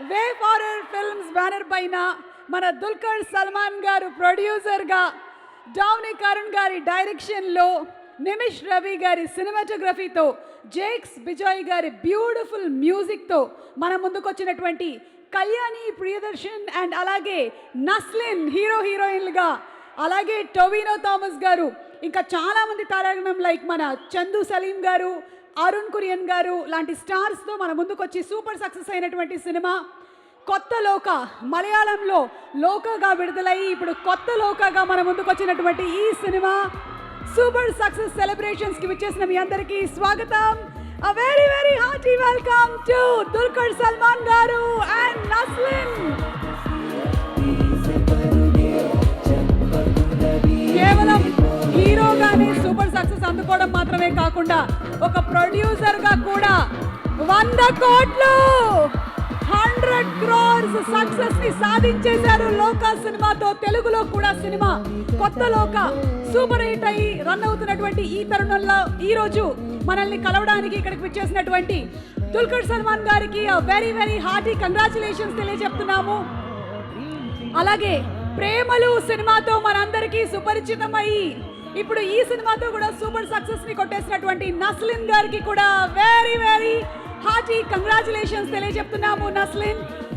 వే Farrer films banner పైన మన దుల్కర్ సల్మాన్ గారు ప్రొడ్యూసర్గా, డౌనీ కరుణ్ గారి డైరెక్షన్లో, నిమిష్ రవి గారి సినిమాటోగ్రఫీతో, జేక్స్ బిజాయ్ గారి బ్యూటిఫుల్ మ్యూజిక్తో మన ముందుకు వచ్చినటువంటి కళ్యాణి ప్రియదర్శన్ అండ్ అలాగే నస్లిన్ హీరోయిన్లుగా, అలాగే టొవినో థామస్ గారు, ఇంకా చాలామంది తారాగణం లైక్ మన చందు సలీం గారు, అరుణ్ కురియన్ గారు లాంటి స్టార్స్తో మన ముందుకు వచ్చి సూపర్ సక్సెస్ అయినటువంటి సినిమా కొత్త లోక. మలయాళంలో లోకగా విడుదలయ్యి ఇప్పుడు కొత్త లోకగా మన ముందుకు వచ్చినటువంటి ఈ సినిమా సూపర్ సక్సెస్ సెలబ్రేషన్స్కి విచ్చేసిన మీ అందరికీ స్వాగతం. A very very hearty welcome to Dulquer Salman గారు అండ్ నస్లిన్. కేవలం హీరోగానే సూపర్ సక్సెస్ అందుకోవడం మాత్రమే కాకుండా ఒక ప్రొడ్యూసర్గా కూడా 100 కోట్లు 100 crores సక్సెస్ ని సాధించేశారు లోక సినిమాతో. తెలుగులో కూడా సినిమా కొత్త లోక సూపర్ హిట్ అయ్యి రన్ అవుతున్నటువంటి ఈ తరుణంలో ఈ రోజు మనల్ని కలవడానికి ఇక్కడికి వచ్చేసినటువంటి దుల్కర్ సల్మాన్ గారికి వెరీ వెరీ హార్టీ కంగ్రాచులేషన్స్ తెలియజెప్తున్నాము. అలాగే ప్రేమలు సినిమాతో మనందరికీ సుపరిచితమయ్యి ఇప్పుడు ఈ సినిమాతో కూడా సూపర్ సక్సెస్ ని కొట్టేసినటువంటి నస్లిన్ గారికి కూడా వెరీ వెరీ హార్టీ కంగ్రాచులేషన్స్ తెలియజెప్తున్నాము. నస్లిన్,